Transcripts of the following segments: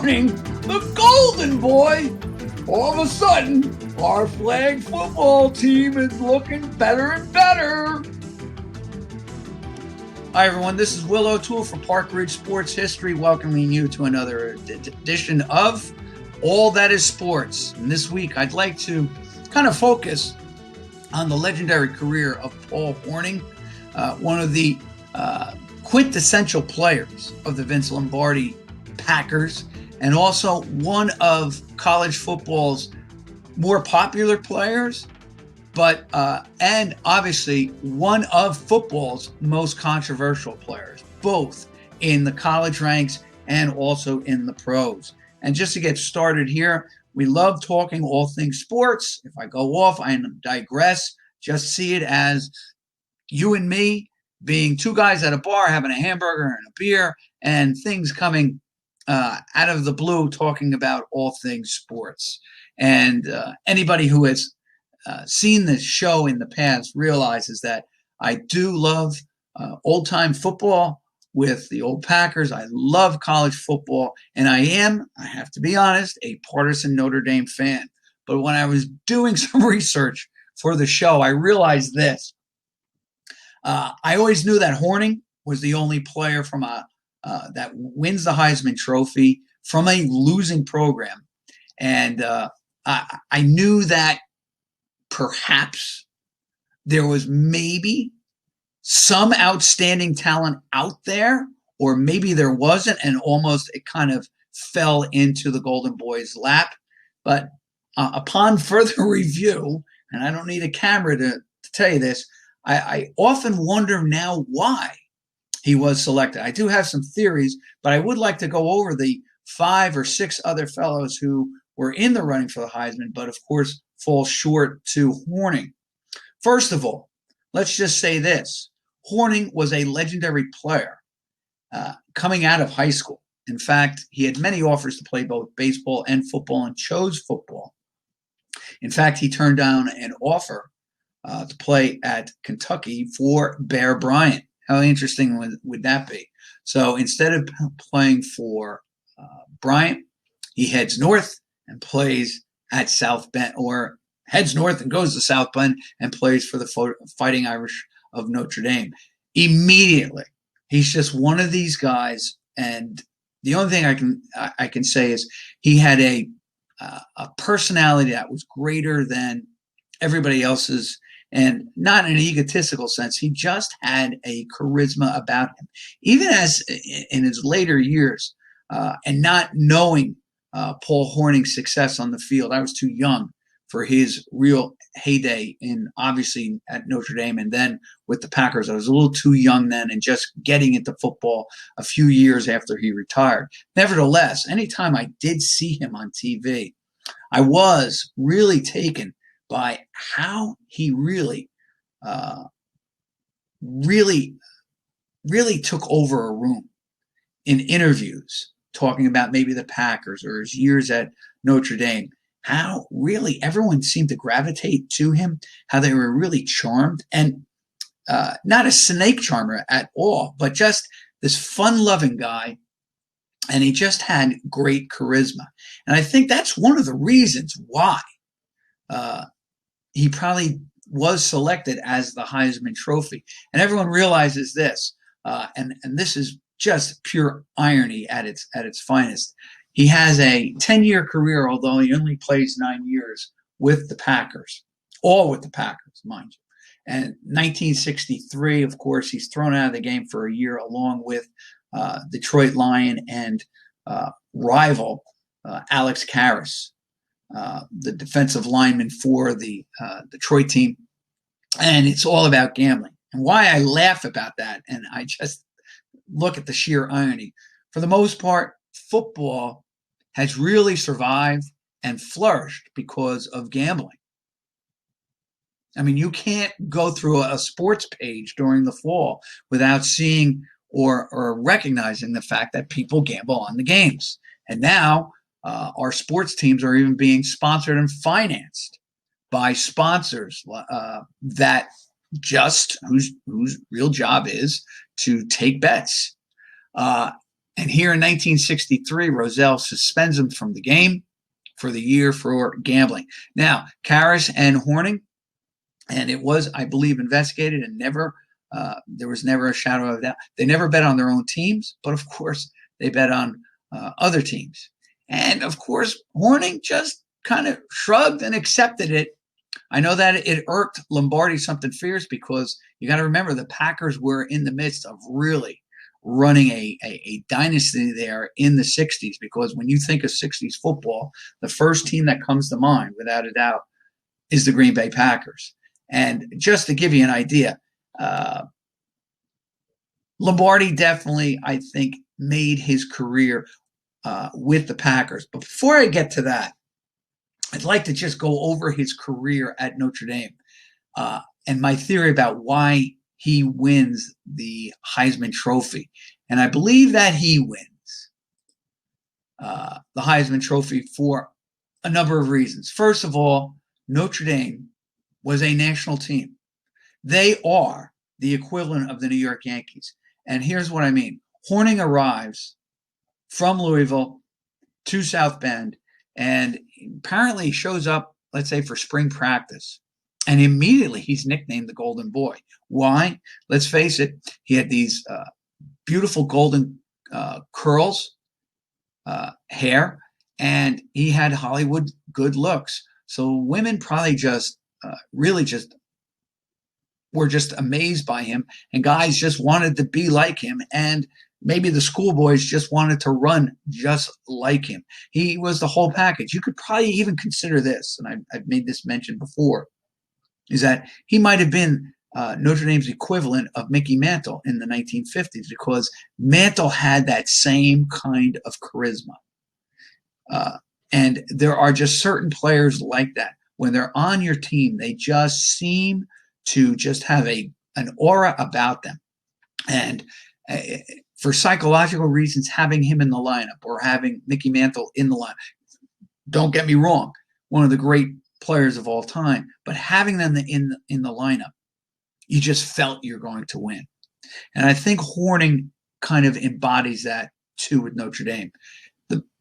Hornuning, the golden boy. All of a sudden, our flag football team is looking better and better. Hi, everyone. This is Will O'Toole from Park Ridge Sports History, welcoming you to another edition of All That Is Sports. And this week, I'd like to kind of focus on the legendary career of Paul Hornung, one of the quintessential players of the Vince Lombardi Packers, and also one of college football's more popular players, but and obviously one of football's most controversial players, both in the college ranks and also in the pros. And just to get started here, we love talking all things sports. If I go off, I digress. Just see it as you and me being two guys at a bar having a hamburger and a beer, and things coming out of the blue talking about all things sports. And anybody who has seen this show in the past realizes that I do love old-time football with the old Packers. I love college football, and I have to be honest, a partisan Notre Dame fan. But when I was doing some research for the show, I realized this. I always knew that Hornung was the only player from that wins the Heisman Trophy from a losing program. And I knew that perhaps there was maybe some outstanding talent out there, or maybe there wasn't, and almost it kind of fell into the Golden Boy's lap. But upon further review, and I don't need a camera to tell you this, I often wonder now why he was selected. I do have some theories, but I would like to go over the 5 or 6 other fellows who were in the running for the Heisman, but of course fall short to Hornung. First of all, let's just say this. Hornung was a legendary player coming out of high school. In fact, he had many offers to play both baseball and football and chose football. In fact, he turned down an offer to play at Kentucky for Bear Bryant. How interesting would that be? So instead of playing for Bryant, he heads north and plays at South Bend, or heads north and goes to South Bend and plays for the Fighting Irish of Notre Dame. Immediately, he's just one of these guys, and the only thing I can say is he had a personality that was greater than everybody else's. And not in an egotistical sense, he just had a charisma about him. Even as in his later years, and not knowing Paul Hornung's success on the field, I was too young for his real heyday obviously at Notre Dame and then with the Packers. I was a little too young then and just getting into football a few years after he retired. Nevertheless, anytime I did see him on TV, I was really taken by how he really took over a room in interviews, talking about maybe the Packers or his years at Notre Dame, how really everyone seemed to gravitate to him, how they were really charmed, and not a snake charmer at all, but just this fun-loving guy, and he just had great charisma. And I think that's one of the reasons why he probably was selected as the Heisman Trophy. And everyone realizes this, and this is just pure irony at its finest. He has a 10-year career, although he only plays 9 years with the Packers, all with the Packers, mind you. And 1963, of course, he's thrown out of the game for a year along with Detroit Lion and rival Alex Karras, the defensive lineman for the Detroit team. And it's all about gambling. And why I laugh about that, and I just look at the sheer irony. For the most part, football has really survived and flourished because of gambling. I mean, you can't go through a sports page during the fall without seeing or recognizing the fact that people gamble on the games. And now our sports teams are even being sponsored and financed by sponsors that just whose real job is to take bets. And here in 1963, Rozelle suspends him from the game for the year for gambling. Now, Karras and Hornuning, and it was, I believe, investigated and never, there was never a shadow of doubt. They never bet on their own teams, but of course, they bet on other teams. And of course, Hornuning just kind of shrugged and accepted it. I know that it irked Lombardi something fierce because you got to remember the Packers were in the midst of really running a dynasty there in the 60s, because when you think of 60s football, the first team that comes to mind, without a doubt, is the Green Bay Packers. And just to give you an idea, Lombardi definitely, I think, made his career with the Packers. But before I get to that, I'd like to just go over his career at Notre Dame and my theory about why he wins the Heisman Trophy. And I believe that he wins the Heisman Trophy for a number of reasons. First of all, Notre Dame was a national team. They are the equivalent of the New York Yankees. And here's what I mean. Hornuning arrives from Louisville to South Bend and apparently shows up, let's say, for spring practice. And immediately he's nicknamed the Golden Boy. Why? Let's face it, he had these beautiful golden curls, hair, and he had Hollywood good looks. So women probably just really just were just amazed by him, and guys just wanted to be like him, and maybe the schoolboys just wanted to run just like him. He was the whole package. You could probably even consider this, and I've made this mention before, is that he might have been Notre Dame's equivalent of Mickey Mantle in the 1950s, because Mantle had that same kind of charisma. And there are just certain players like that. When they're on your team, they just seem to just have an aura about them. And for psychological reasons, having him in the lineup or having Mickey Mantle in the lineup, don't get me wrong, one of the great players of all time, but having them in the lineup, you just felt you're going to win. And I think Hornuning kind of embodies that too with Notre Dame.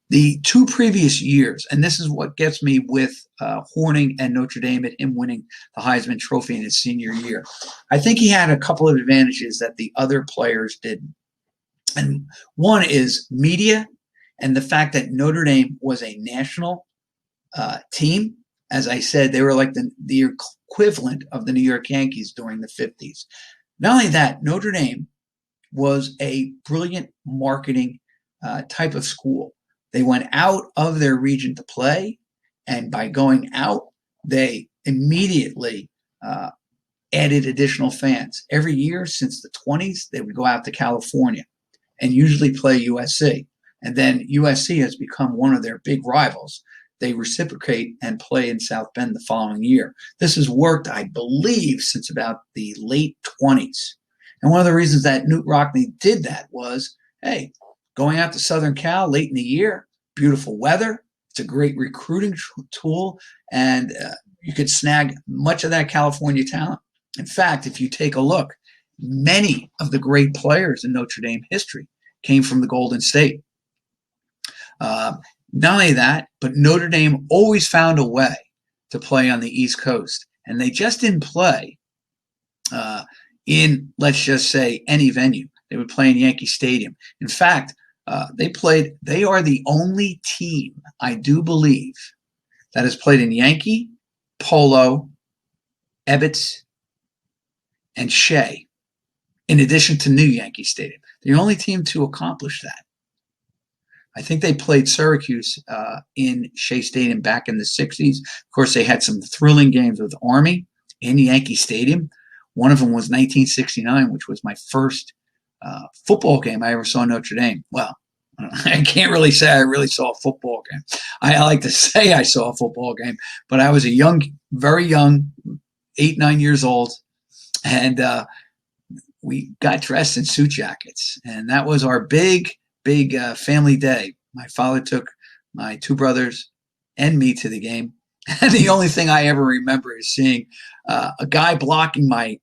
The two previous years, and this is what gets me with Hornuning and Notre Dame and him winning the Heisman Trophy in his senior year, I think he had a couple of advantages that the other players didn't. And one is media and the fact that Notre Dame was a national team. As I said, they were like the equivalent of the New York Yankees during the 50s. Not only that, Notre Dame was a brilliant marketing type of school. They went out of their region to play, and by going out, they immediately added additional fans. Every year since the 20s, they would go out to California and usually play USC. And then USC has become one of their big rivals. They reciprocate and play in South Bend the following year. This has worked, I believe, since about the late 20s. And one of the reasons that Knute Rockne did that was, hey, going out to Southern Cal late in the year, beautiful weather, it's a great recruiting tool, and you could snag much of that California talent. In fact, if you take a look, many of the great players in Notre Dame history came from the Golden State. Not only that, but Notre Dame always found a way to play on the East Coast. And they just didn't play in, let's just say, any venue. They would play in Yankee Stadium. In fact, they are the only team, I do believe, that has played in Yankee, Polo, Ebbets, and Shea, in addition to New Yankee Stadium. The only team to accomplish that. I think they played Syracuse in Shea Stadium back in the 60s. Of course, they had some thrilling games with Army in Yankee Stadium. One of them was 1969, which was my first football game I ever saw Notre Dame. Well, I can't really say I really saw a football game. I like to say I saw a football game, but I was a young, very young, 8, 9 years old, and we got dressed in suit jackets, and that was our big family day. My father took my 2 brothers and me to the game. And the only thing I ever remember is seeing a guy blocking my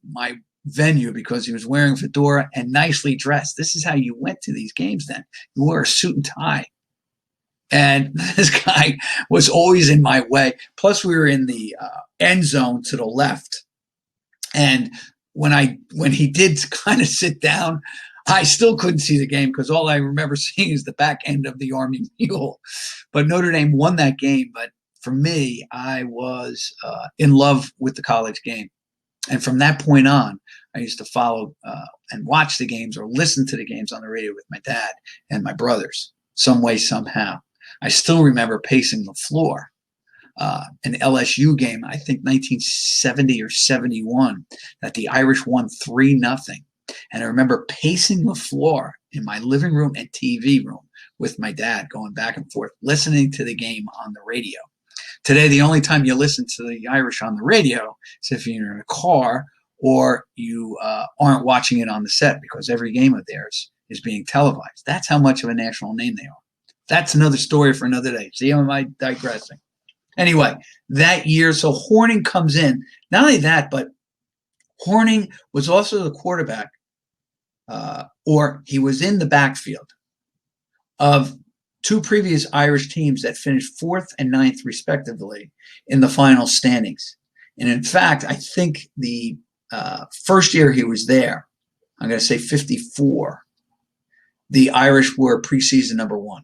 venue because he was wearing a fedora and nicely dressed. This is how you went to these games then. You wore a suit and tie. And this guy was always in my way. Plus, we were in the end zone to the left. And when he did kind of sit down, I still couldn't see the game because all I remember seeing is the back end of the Army Mule. But Notre Dame won that game. But for me, I was in love with the college game. And from that point on, I used to follow and watch the games or listen to the games on the radio with my dad and my brothers, some way, somehow. I still remember pacing the floor. An LSU game, I think 1970 or 71, that the Irish won 3-0. And I remember pacing the floor in my living room and TV room with my dad, going back and forth, listening to the game on the radio. Today, the only time you listen to the Irish on the radio is if you're in a car or you aren't watching it on the set because every game of theirs is being televised. That's how much of a national name they are. That's another story for another day. See how am I digressing? Anyway, that year, so Hornuning comes in. Not only that, but Hornuning was also the quarterback, or he was in the backfield of two previous Irish teams that finished 4th and 9th, respectively, in the final standings. And in fact, I think the first year he was there, I'm going to say 54, the Irish were preseason number 1.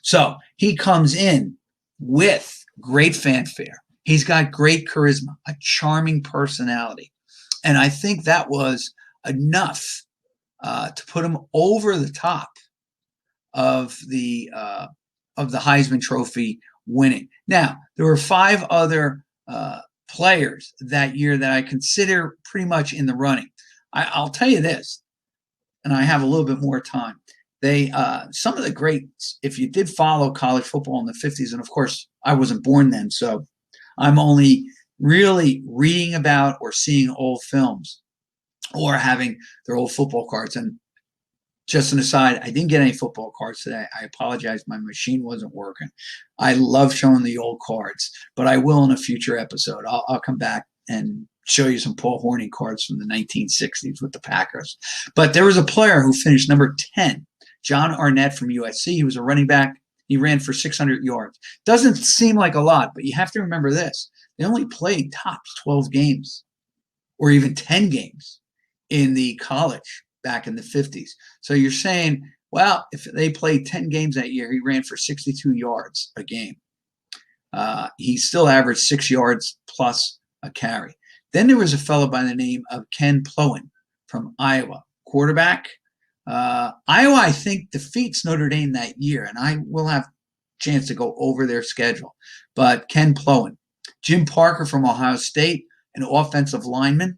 So he comes in with great fanfare. He's got great charisma, a charming personality. And I think that was enough to put him over the top of the Heisman Trophy winning. Now, there were 5 other players that year that I consider pretty much in the running. I'll tell you this, and I have a little bit more time. Some of the greats, if you did follow college football in the 50s, and of course I wasn't born then, so I'm only really reading about or seeing old films or having their old football cards. And just an aside, I didn't get any football cards today. I apologize. My machine wasn't working. I love showing the old cards, but I will in a future episode. I'll come back and show you some Paul Hornuning cards from the 1960s with the Packers. But there was a player who finished number 10, John Arnett from USC. He was a running back. He ran for 600 yards. Doesn't seem like a lot, but you have to remember this. They only played tops 12 games or even 10 games in the college back in the 50s. So you're saying, well, if they played 10 games that year, he ran for 62 yards a game. He still averaged 6 yards plus a carry. Then there was a fellow by the name of Ken Plowin from Iowa, quarterback. Iowa, I think, defeats Notre Dame that year, and I will have a chance to go over their schedule. But Ken Plowin. Jim Parker from Ohio State, an offensive lineman,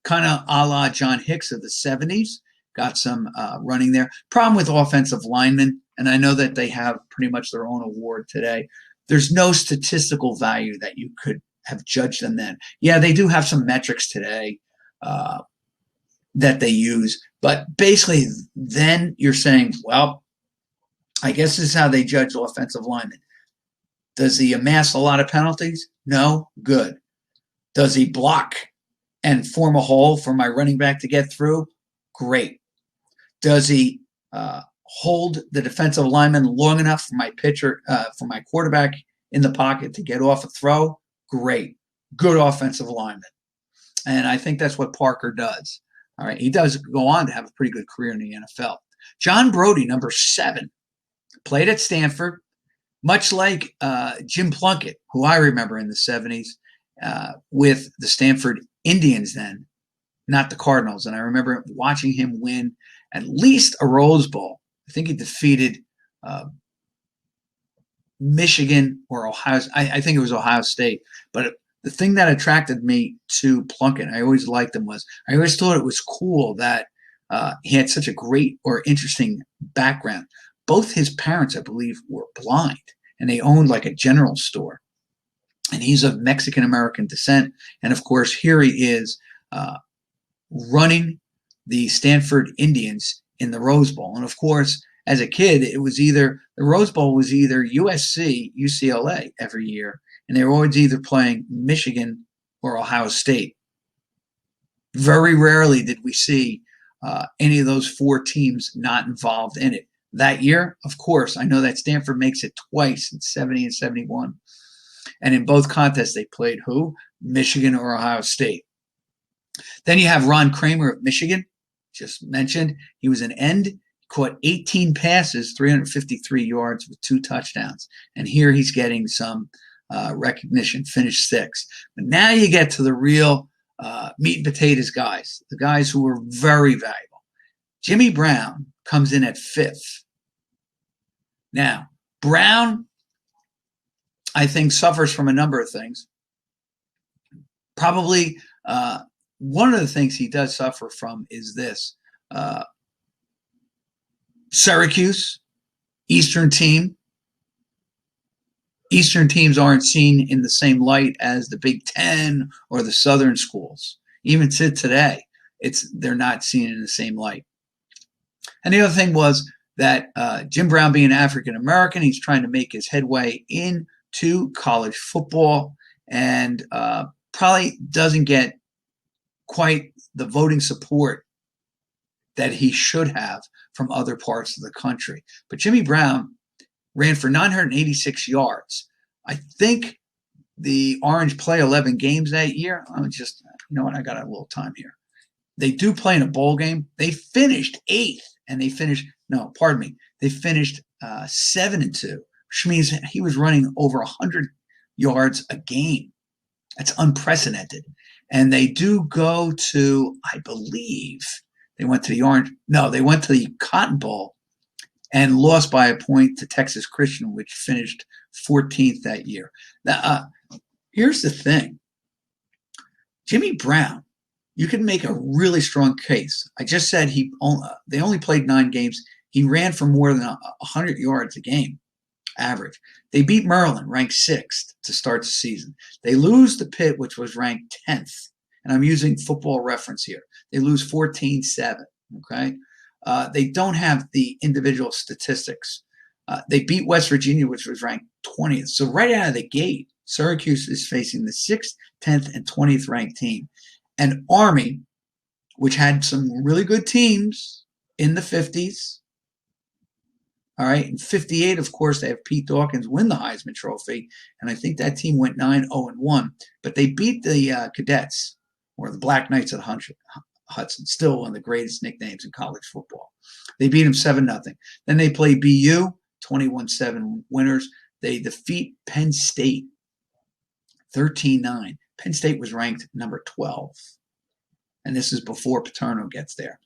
kind of a la John Hicks of the 70s, got some running there. Problem with offensive linemen, and I know that they have pretty much their own award today, there's no statistical value that you could have judged them then. Yeah, they do have some metrics today that they use, but basically then you're saying, well, I guess this is how they judge offensive linemen. Does he amass a lot of penalties? No? Good. Does he block and form a hole for my running back to get through? Great. Does he hold the defensive lineman long enough for my pitcher, for my quarterback in the pocket to get off a throw? Great. Good offensive lineman. And I think that's what Parker does. All right. He does go on to have a pretty good career in the NFL. John Brodie, number 7, played at Stanford, much like Jim Plunkett, who I remember in the 70s with the Stanford Indians then, not the Cardinals. And I remember watching him win at least a Rose Bowl. I think he defeated Michigan or Ohio. I think it was Ohio State. But the thing that attracted me to Plunkett, I always liked him, was I always thought it was cool that he had such a great or interesting background. Both his parents, I believe, were blind, and they owned like a general store. And he's of Mexican-American descent. And, of course, here he is running the Stanford Indians in the Rose Bowl. And, of course, as a kid, it was either the Rose Bowl was either USC, UCLA every year, and they were always either playing Michigan or Ohio State. Very rarely did we see any of those four teams not involved in it. That year, of course, I know that Stanford makes it twice in 70 and 71. And in both contests, they played who? Michigan or Ohio State. Then you have Ron Cramer of Michigan, just mentioned. He was an end, caught 18 passes, 353 yards with 2 touchdowns. And here he's getting some recognition, finished 6th. But now you get to the real meat and potatoes guys, the guys who were very valuable. Jimmy Brown comes in at 5th. Now, Brown, I think, suffers from a number of things. Probably one of the things he does suffer from is this. Syracuse, Eastern team. Eastern teams aren't seen in the same light as the Big Ten or the Southern schools. Even to today, they're not seen in the same light. And the other thing was that Jim Brown, being African American, he's trying to make his headway into college football, and probably doesn't get quite the voting support that he should have from other parts of the country. But Jimmy Brown ran for 986 yards. I think the Orange play 11 games that year. I'm just, you know what, I got a little time here. They do play in a bowl game. They finished 8th, and they finished 7-2, which means he was running over 100 yards a game. That's unprecedented. And they do go to, I believe, they went to the Cotton Bowl and lost by a point to Texas Christian, which finished 14th that year. Now, here's the thing. Jimmy Brown, you can make a really strong case. I just said they only played 9 games. He ran for more than 100 yards a game, average. They beat Maryland, ranked 6th to start the season. They lose to Pitt, which was ranked 10th. And I'm using Football Reference here. They lose 14-7, okay? They don't have the individual statistics. They beat West Virginia, which was ranked 20th. So right out of the gate, Syracuse is facing the 6th, 10th, and 20th ranked team. And Army, which had some really good teams in the 50s. All right, in 58, of course, they have Pete Dawkins win the Heisman Trophy, and I think that team went 9-0-1. But they beat the Cadets, or the Black Knights of Hudson, still one of the greatest nicknames in college football. They beat them 7-0. Then they play BU, 21-7 winners. They defeat Penn State, 13-9. Penn State was ranked number 12. And this is before Paterno gets there.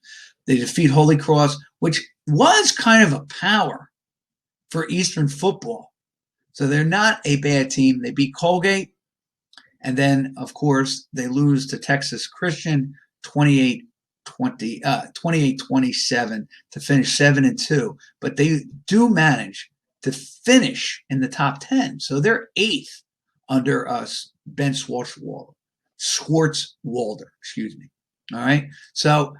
They defeat Holy Cross, which was kind of a power for Eastern football. So they're not a bad team. They beat Colgate. And then, of course, they lose to Texas Christian 28-27 to finish 7-2. But they do manage to finish in the top 10. So they're 8th under Ben Schwartzwalder. All right. So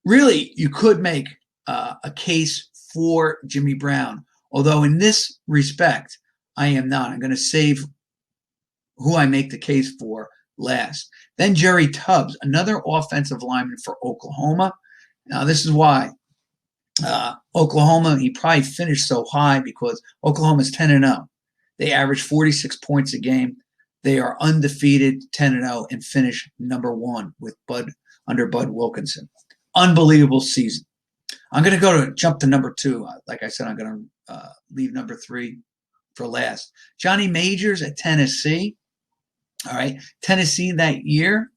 really, you could make a case for Jimmy Brown. Although in this respect, I am not. I'm going to save who I make the case for last. Then Jerry Tubbs, another offensive lineman for Oklahoma. Now, this is why Oklahoma, he probably finished so high because Oklahoma's 10-0. They average 46 points a game. They are undefeated, 10-0, and finish number 1 with under Bud Wilkinson. Unbelievable season. I'm going to jump to number 2. Like I said, I'm going to leave number 3 for last. Johnny Majors at Tennessee. All right. Tennessee that year,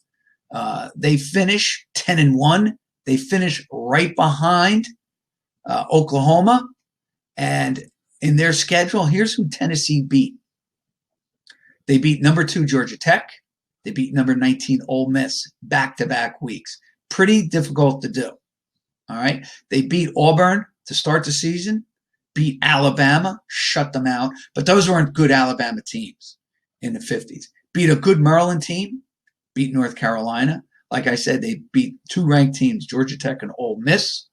they finish 10-1. They finish right behind Oklahoma. And in their schedule, here's who Tennessee beat. They beat number 2 Georgia Tech. They beat number 19 Ole Miss back-to-back weeks. Pretty difficult to do. All right. They beat Auburn to start the season, beat Alabama, shut them out. But those weren't good Alabama teams in the 50s. Beat a good Maryland team, beat North Carolina. Like I said, they beat 2 ranked teams, Georgia Tech and Ole Miss.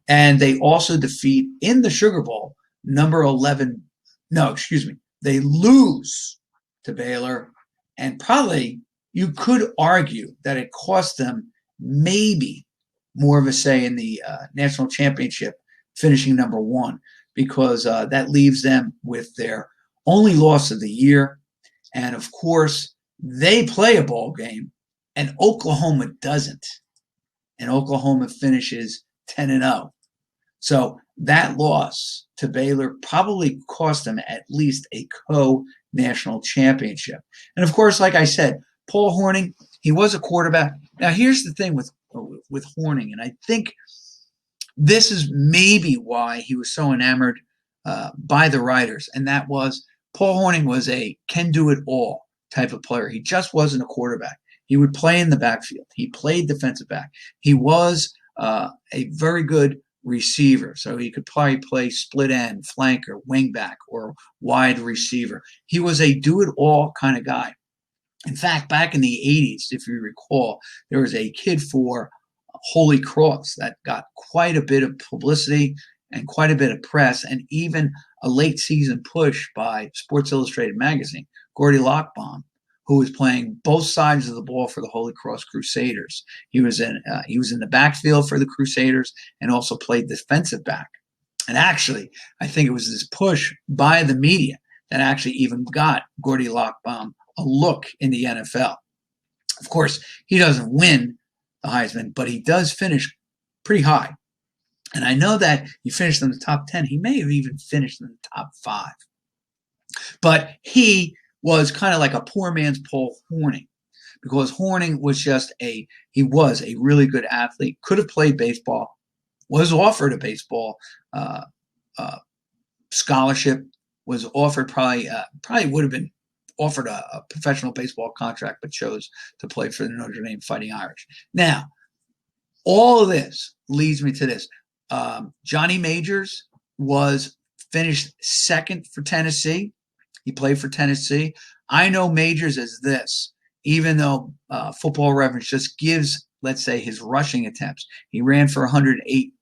And they also defeat in the Sugar Bowl number 11. They lose to Baylor. And probably you could argue that it cost them maybe more of a say in the national championship, finishing number one, because that leaves them with their only loss of the year. And of course, they play a ball game, and Oklahoma doesn't. And Oklahoma finishes 10-0. So that loss to Baylor probably cost them at least a co-national championship. And of course, like I said, Paul Hornung, he was a quarterback. Now, here's the thing with Hornung, and I think this is maybe why he was so enamored by the writers, and that was Paul Hornung was a can-do-it-all type of player. He just wasn't a quarterback. He would play in the backfield. He played defensive back. He was a very good receiver, so he could probably play split end, flanker, wingback, or wide receiver. He was a do-it-all kind of guy. In fact, back in the 80s, if you recall, there was a kid for Holy Cross that got quite a bit of publicity and quite a bit of press, and even a late season push by Sports Illustrated magazine, Gordy Lockbaum, who was playing both sides of the ball for the Holy Cross Crusaders. He was in the backfield for the Crusaders and also played defensive back. And actually, I think it was this push by the media that actually even got Gordy Lockbaum a look in the NFL. Of course, he doesn't win the Heisman, but he does finish pretty high. And I know that he finished in the top 10. He may have even finished in the top 5. But he was kind of like a poor man's Paul Hornung, because Hornung was he was a really good athlete, could have played baseball, was offered a baseball scholarship, was offered probably would have been offered a professional baseball contract, but chose to play for the Notre Dame Fighting Irish. Now, all of this leads me to this. Johnny Majors finished second for Tennessee. He played for Tennessee. I know Majors as this, even though Football Reference just gives, let's say, his rushing attempts. He ran for 108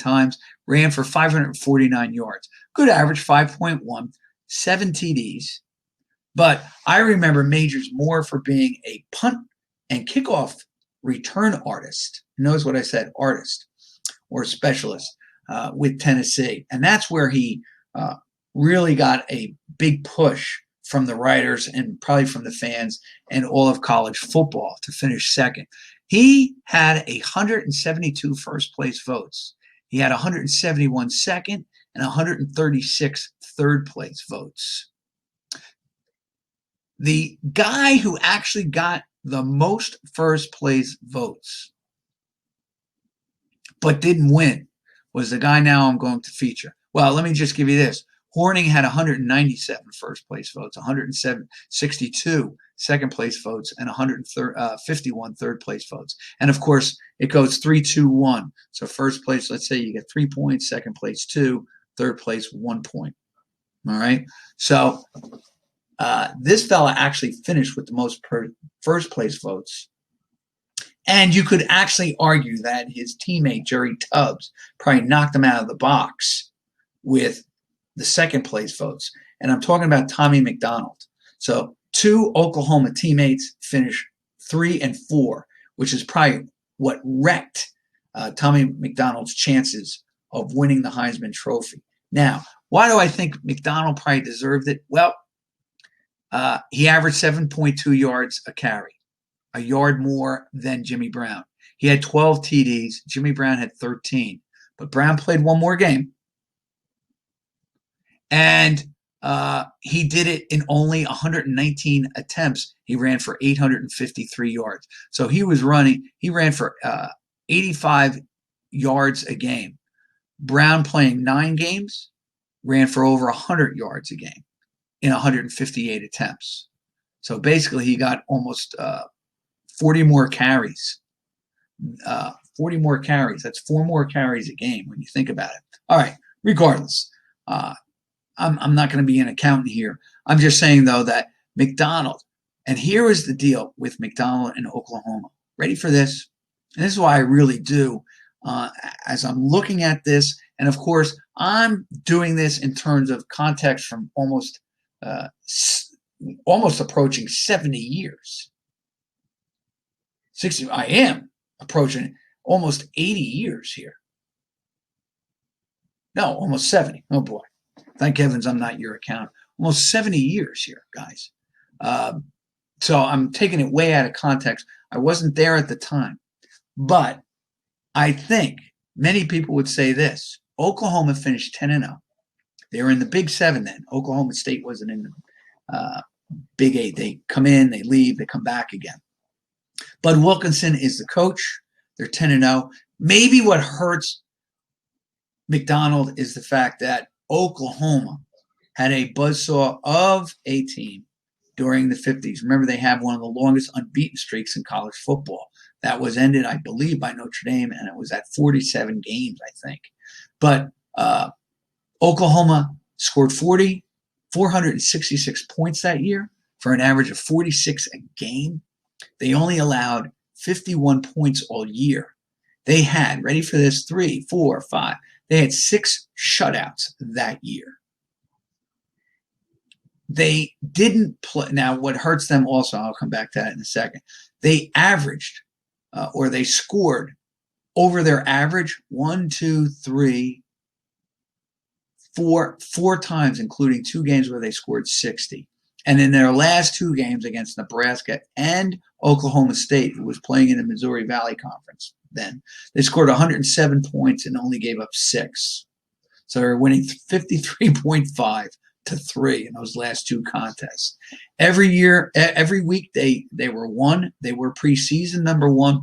times, ran for 549 yards. Good average, 5.1, 7 TDs. But I remember Majors more for being a punt and kickoff return artist. Notice what I said, artist or specialist with Tennessee. And that's where he really got a big push from the writers and probably from the fans and all of college football to finish second. He had 172 first place votes. He had 171 second and 136 third place votes. The guy who actually got the most first place votes but didn't win was the guy now I'm going to feature. Well, let me just give you this. Hornung had 197 first place votes, 162 second place votes, and 151 third place votes. And of course, it goes 3, 2, 1. So first place, let's say you get 3 points, second place 2, third place 1 point. All right. So this fella actually finished with the most first place votes. And you could actually argue that his teammate, Jerry Tubbs, probably knocked him out of the box with the second place votes. And I'm talking about Tommy McDonald. So 2 Oklahoma teammates finished 3 and 4, which is probably what wrecked Tommy McDonald's chances of winning the Heisman Trophy. Now, why do I think McDonald probably deserved it? Well, he averaged 7.2 yards a carry, a yard more than Jimmy Brown. He had 12 TDs. Jimmy Brown had 13. But Brown played one more game. And he did it in only 119 attempts. He ran for 853 yards. So he ran for 85 yards a game. Brown, playing 9 games, ran for over 100 yards a game in 158 attempts. So basically he got almost 40 more carries. 40 more carries. That's 4 more carries a game when you think about it. All right, regardless. I'm not going to be an accountant here. I'm just saying, though, that McDonald, and here is the deal with McDonald in Oklahoma. Ready for this? And this is why I really do, as I'm looking at this, and of course, I'm doing this in terms of context from almost approaching 70 years. 60. I am approaching almost 80 years here. No, almost 70. Oh boy. Thank heavens I'm not your accountant. Almost 70 years here, guys. So I'm taking it way out of context. I wasn't there at the time. But I think many people would say this. Oklahoma finished 10-0. They were in the Big Seven then. Oklahoma State wasn't in the Big Eight. They come in, they leave, they come back again. Bud Wilkinson is the coach. They're 10-0. Maybe what hurts McDonald is the fact that Oklahoma had a buzzsaw of a team during the 50s. Remember, they have one of the longest unbeaten streaks in college football. That was ended, I believe, by Notre Dame, and it was at 47 games, I think. But Oklahoma scored 466 points that year for an average of 46 a game. They only allowed 51 points all year. They had, ready for this, 3, 4, 5. They had 6 shutouts that year. They didn't play. Now, what hurts them also, I'll come back to that in a second. They averaged, or they scored over their average 1, 2, 3, 4 times, including 2 games where they scored 60. And in their last 2 games against Nebraska and Oklahoma State, who was playing in the Missouri Valley Conference then, they scored 107 points and only gave up 6. So they're winning 53.5 to 3 in those last 2 contests. Every year, every week they were 1. They were preseason number 1.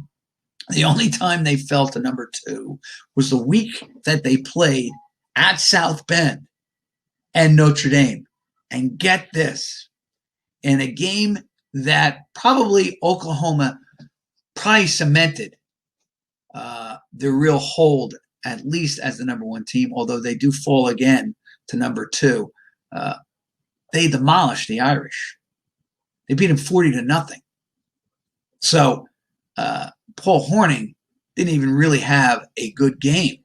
The only time they fell to number 2 was the week that they played at South Bend and Notre Dame. And get this, in a game that probably Oklahoma cemented their real hold, at least as the number 1 team, although they do fall again to number 2. They demolished the Irish. They beat them 40-0. So Paul Hornuning didn't even really have a good game.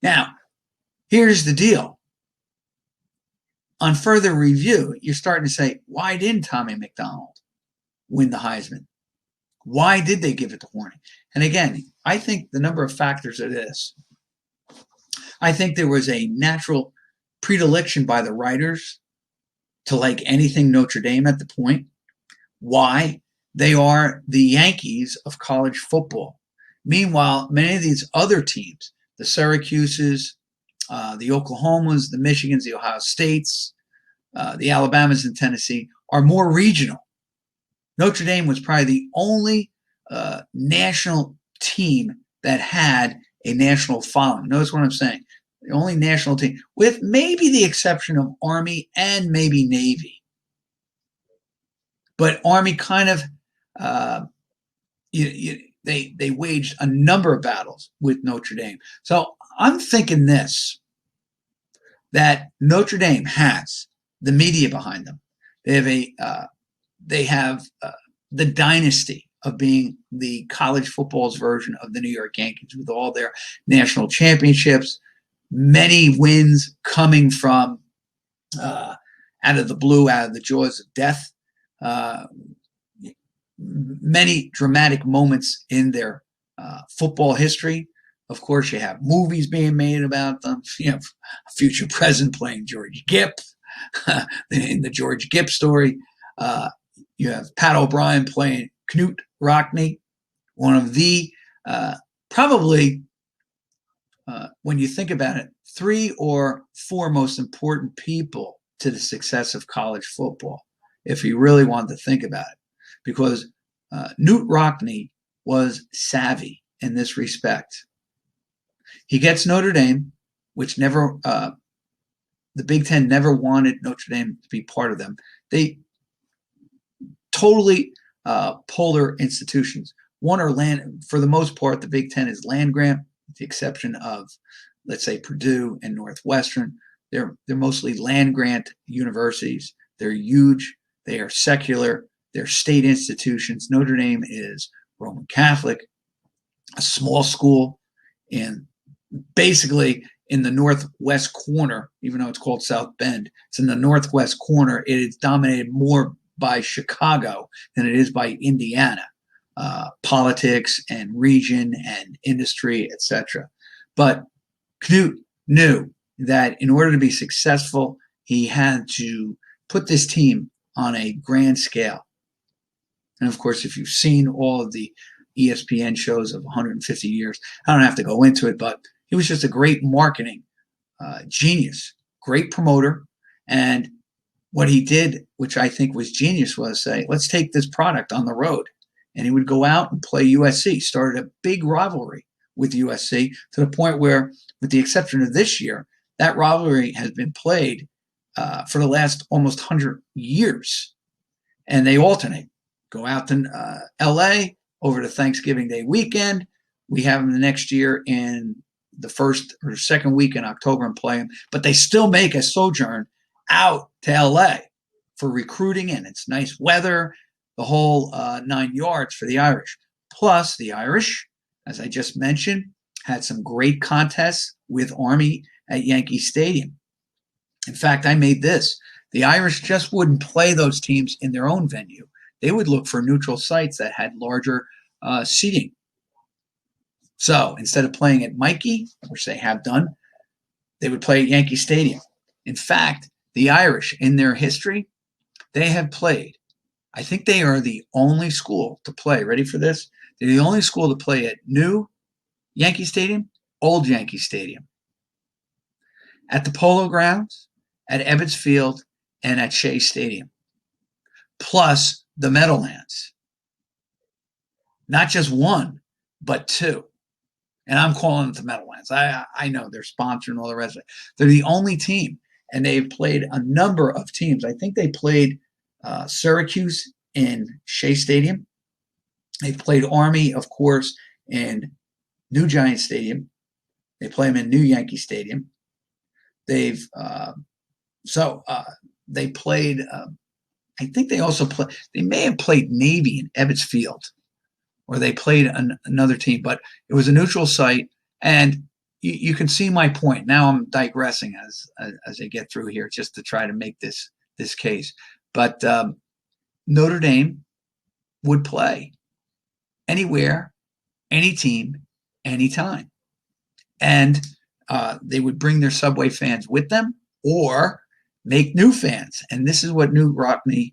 Now, here's the deal. On further review, you're starting to say, why didn't Tommy McDonald win the Heisman? Why did they give it to Hornuning? And again, I think the number of factors are this. I think there was a natural predilection by the writers to like anything Notre Dame at the point. Why? They are the Yankees of college football. Meanwhile, many of these other teams, the Syracuses, the Oklahomas, the Michigans, the Ohio States, the Alabamas and Tennessee, are more regional. Notre Dame was probably the only national team that had a national following. Notice what I'm saying. The only national team, with maybe the exception of Army and maybe Navy. But Army kind of, they waged a number of battles with Notre Dame. So I'm thinking this, that Notre Dame has the media behind them. They have the dynasty of being the college football's version of the New York Yankees with all their national championships, many wins coming from out of the blue, out of the jaws of death, many dramatic moments in their football history. Of course, you have movies being made about them. You have a future president playing George Gipp in the George Gipp story. You have Pat O'Brien playing Knute Rockne, one of the probably, when you think about it, 3 or 4 most important people to the success of college football, if you really wanted to think about it. Because Knute Rockne was savvy in this respect. He gets Notre Dame, which never, the Big Ten never wanted Notre Dame to be part of them. They totally polar institutions. One are land, for the most part, the Big Ten is land grant, with the exception of, let's say, Purdue and Northwestern. They're mostly land grant universities. They're huge. They are secular. They're state institutions. Notre Dame is Roman Catholic, a small school basically in the northwest corner, even though it's called South Bend. It's in the northwest corner. It is dominated more by Chicago than it is by Indiana. politics and region and industry, etc. But Knut knew that in order to be successful, he had to put this team on a grand scale. And of course, if you've seen all of the ESPN shows of 150 years, I don't have to go into it, but he was just a great marketing genius, great promoter. And what he did, which I think was genius, was say, let's take this product on the road. And he would go out and play USC, started a big rivalry with USC to the point where, with the exception of this year, that rivalry has been played for the last almost 100 years. And they alternate. Go out to LA over to Thanksgiving Day weekend. We have them the next year in the first or second week in October and play them. But they still make a sojourn out to LA for recruiting, and it's nice weather, the whole 9 yards for the Irish. Plus, the Irish, as I just mentioned, had some great contests with Army at Yankee Stadium. In fact, I made this. The Irish just wouldn't play those teams in their own venue. They would look for neutral sites that had larger seating. So instead of playing at Mikey, which they have done, they would play at Yankee Stadium. In fact, the Irish, in their history, they have played. I think they are the only school to play. Ready for this? They're the only school to play at new Yankee Stadium, old Yankee Stadium, at the Polo Grounds, at Ebbets Field, and at Shea Stadium, plus the Meadowlands. Not just one, but two. And I'm calling it the Meadowlands. I know they're sponsored and all the rest of it. They're the only team, and they've played a number of teams. I think they played Syracuse in Shea Stadium. They've played Army, of course, in New Giant Stadium. They play them in New Yankee Stadium. They played. I think they also play. They may have played Navy in Ebbets Field, or they played another team, but it was a neutral site. And you can see my point. Now I'm digressing as I get through here, just to try to make this case. But Notre Dame would play anywhere, any team, anytime. And they would bring their Subway fans with them or make new fans. And this is what Knute Rockne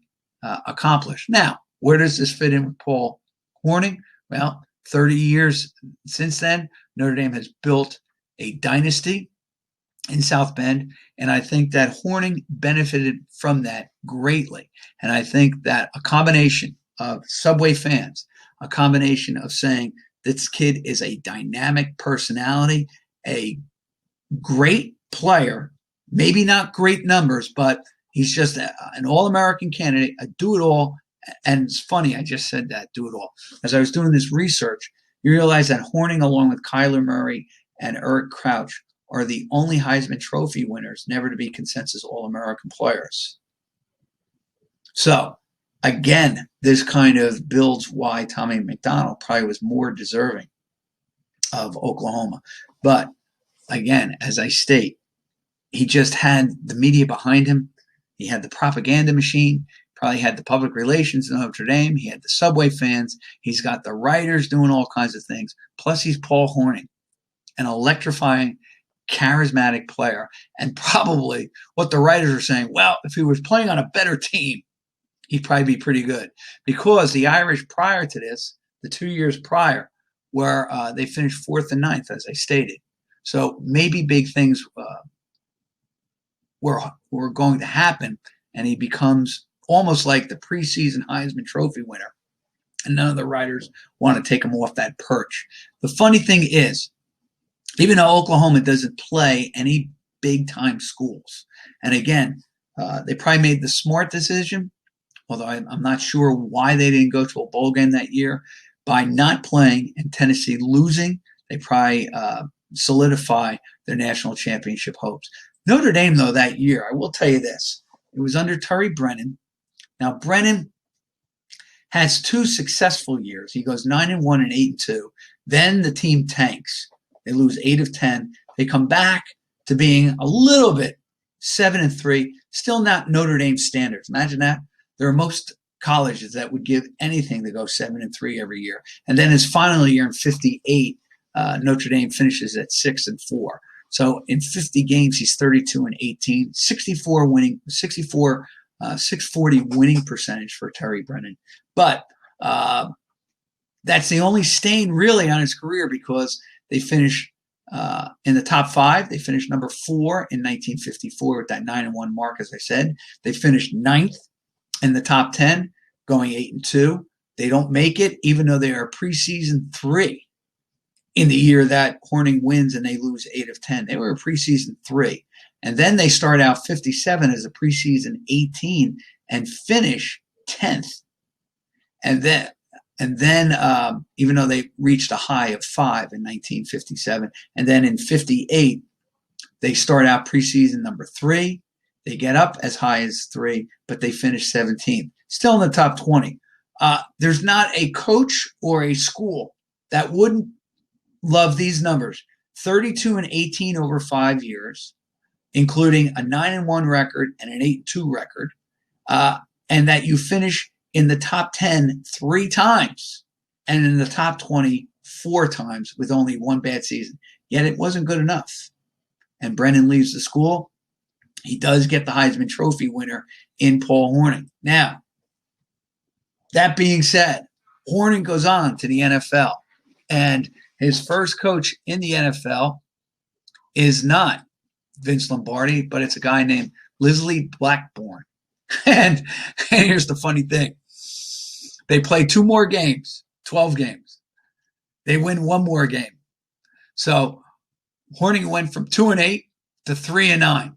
accomplished. Now, where does this fit in with Paul Hornuning? Well, 30 years since then, Notre Dame has built a dynasty in South Bend. And I think that Hornuning benefited from that greatly. And I think that a combination of Subway fans, a combination of saying this kid is a dynamic personality, a great player, maybe not great numbers, but he's just an all-American candidate, a do-it-all. And it's funny, I just said that, do-it-all. As I was doing this research, you realize that Hornuning, along with Kyler Murray and Eric Crouch, are the only Heisman Trophy winners never to be consensus All-American players. So, again, this kind of builds why Tommy McDonald probably was more deserving of Oklahoma. But, again, as I state, he just had the media behind him. He had the propaganda machine. Probably had the public relations in Notre Dame. He had the Subway fans. He's got the writers doing all kinds of things. Plus, he's Paul Hornuning, an electrifying, charismatic player. And probably what the writers are saying, well, if he was playing on a better team, he'd probably be pretty good. Because the Irish prior to this, the 2 years prior, where they finished 4th and 9th, as I stated. So maybe big things were going to happen, and he becomes almost like the preseason Heisman Trophy winner. And none of the writers want to take him off that perch. The funny thing is, even though Oklahoma doesn't play any big-time schools, and again, they probably made the smart decision, although I'm not sure why they didn't go to a bowl game that year, by not playing and Tennessee losing, they probably solidify their national championship hopes. Notre Dame, though, that year, I will tell you this, it was under Terry Brennan. Now, Brennan has 2 successful years. He goes 9-1 and 8-2. Then the team tanks. They lose 8 of 10. They come back to being a little bit 7-3, still not Notre Dame standards. Imagine that. Their most colleges that would give anything to go 7-3 every year. And then his final year in 58, Notre Dame finishes at 6-4. So in 50 games, he's 32-18, 640 winning percentage for Terry Brennan. But that's the only stain really on his career, because they finish in the top 5. They finished number 4 in 1954 with that 9-1 mark, as I said. They finished 9th in the top 10, going 8-2. They don't make it, even though they are preseason 3 in the year that Hornuning wins and they lose 8 of 10. They were a preseason 3. And then they start out 57 as a preseason 18 and finish 10th. And then even though they reached a high of 5 in 1957, and then in 58, they start out preseason number 3. They get up as high as 3, but they finish 17th, still in the top 20. There's not a coach or a school that wouldn't love these numbers: 32-18 over 5 years, including a 9-1 record and an 8-2 record, and that you finish in the top 10 3 times and in the top 20 4 times with only one bad season. Yet it wasn't good enough. And Brennan leaves the school. He does get the Heisman Trophy winner in Paul Hornuning. Now, that being said, Hornuning goes on to the NFL, and his first coach in the NFL is not Vince Lombardi, but it's a guy named Leslie Blackburn. And here's the funny thing. They play 2 more games, 12 games. They win 1 more game. So Hornuning went from 2-8 to 3-9.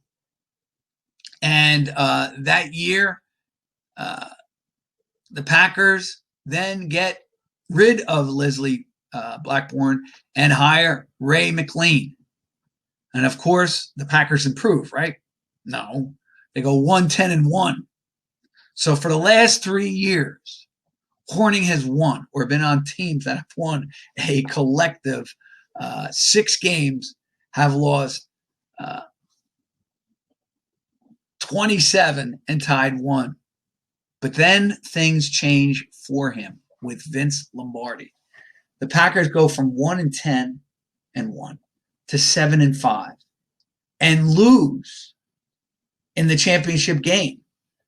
And that year, the Packers then get rid of Leslie Blackburn and hire Ray McLean. And of course, the Packers improve, right? No, they go 1-10-1. So for the last 3 years, Hornuning has won or been on teams that have won a collective 6 games, have lost 27 and tied 1. But then things change for him with Vince Lombardi. The Packers go from 1-10-1 to 7-5 and lose in the championship game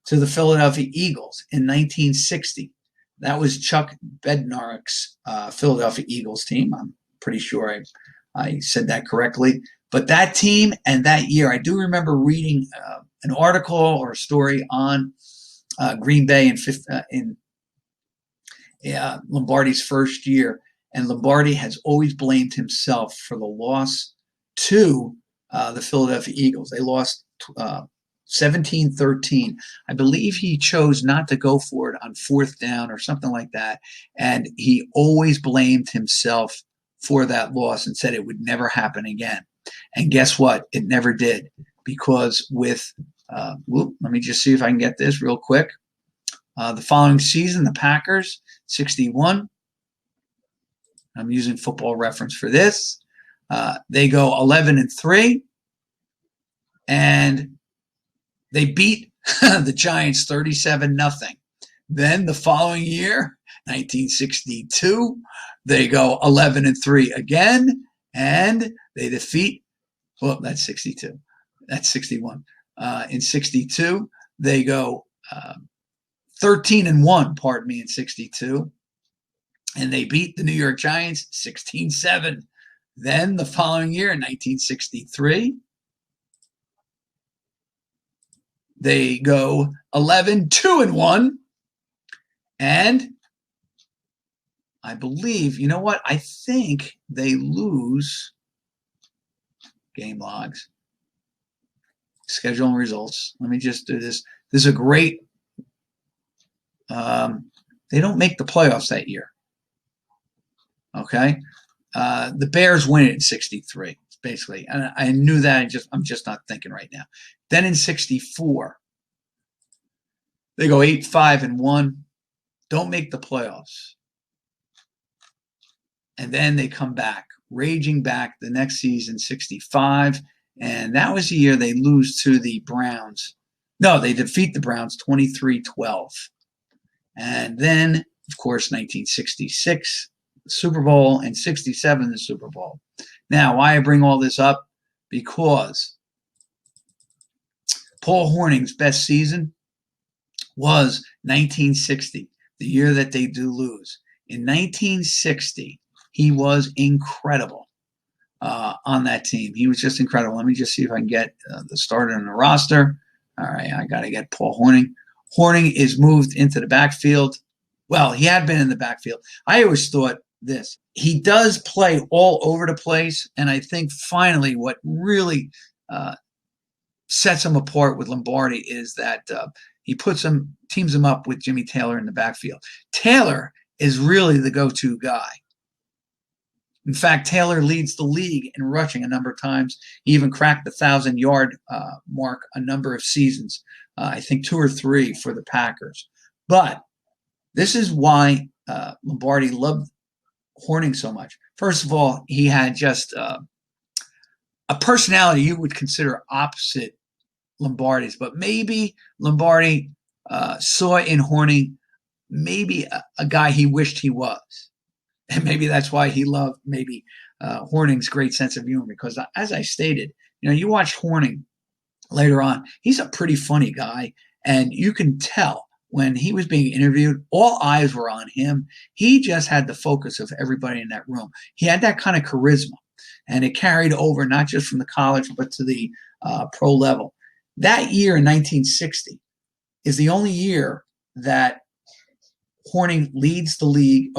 to the Philadelphia Eagles in 1960. That was Chuck Bednarik's Philadelphia Eagles team. I'm pretty sure I said that correctly. But that team and that year, I do remember reading an article or a story on Green Bay in Lombardi's first year. And Lombardi has always blamed himself for the loss to the Philadelphia Eagles. They lost 17-13. I believe he chose not to go for it on 4th down or something like that. And he always blamed himself for that loss and said it would never happen again. And guess what? It never did, because with, let me just see if I can get this real quick. The following season, the Packers, 61. I'm using Football Reference for this. They go 11-3, and they beat the Giants 37-0. Then the following year, 1962, they go 11-3 again, and they defeat. Well, that's 62. That's 61. In 62, they go 13-1. Pardon me, in 62. And they beat the New York Giants 16-7. Then the following year, in 1963, they go 11-2-1. And I believe, you know what? I think they lose game logs, schedule and results. Let me just do this. This is a great, they don't make the playoffs that year. Okay. The Bears win it in 63, basically. And I knew that. I'm just not thinking right now. Then in 64, they go 8-5-1, don't make the playoffs. And then they come back, raging back the next season, 65. And that was the year they lose to the Browns. No, they defeat the Browns 23-12. And then, of course, 1966, the Super Bowl, and 67, the Super Bowl. Now, why I bring all this up? Because Paul Hornung's best season was 1960, the year that they do lose. In 1960, he was incredible on that team. He was just incredible. Let me just see if I can get the starter in the roster. All right, I got to get Paul Hornuning. Hornuning is moved into the backfield. Well, he had been in the backfield. I always thought this. He does play all over the place, and I think finally what really sets him apart with Lombardi is that he teams him up with Jimmy Taylor in the backfield. Taylor is really the go-to guy. In fact, Taylor leads the league in rushing a number of times. He even cracked the 1,000-yard mark a number of seasons, I think 2 or 3 for the Packers. But this is why Lombardi loved Hornuning so much. First of all, he had just a personality you would consider opposite Lombardi's, but maybe Lombardi saw in Hornuning maybe a guy he wished he was. And maybe that's why he loved Hornung's great sense of humor, because as I stated, you watch Hornuning later on, he's a pretty funny guy, and you can tell when he was being interviewed, all eyes were on him. He just had the focus of everybody in that room. He had that kind of charisma, and it carried over not just from the college, but to the pro level. That year in 1960 is the only year that Hornuning leads the league.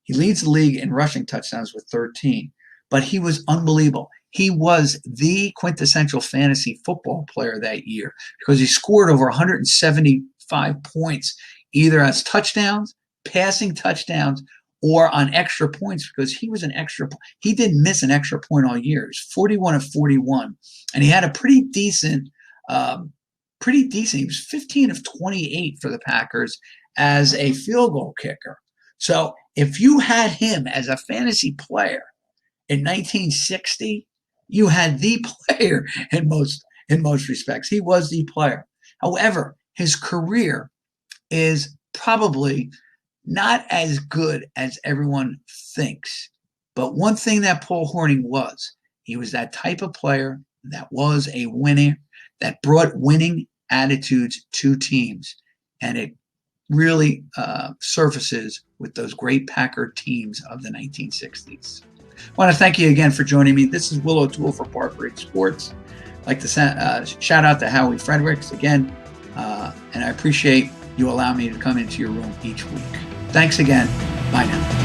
He leads the league in rushing touchdowns with 13, but he was unbelievable. He was the quintessential fantasy football player that year because he scored over 175 points, either as touchdowns, passing touchdowns, or on extra points, because he was he didn't miss an extra point all year. He was 41 of 41, and he had a pretty decent. He was 15 of 28 for the Packers as a field goal kicker. So if you had him as a fantasy player in 1960, you had the player in most respects. He was the player. However, his career is probably not as good as everyone thinks. But one thing that Paul Hornuning he was that type of player that was a winner, that brought winning attitudes to teams. And it really surfaces with those great Packer teams of the 1960s. I want to thank you again for joining me. This is Will O'Toole for Park Ridge Sports. I'd like to shout out to Howie Fredericks again, and I appreciate you allowing me to come into your room each week. Thanks again. Bye now.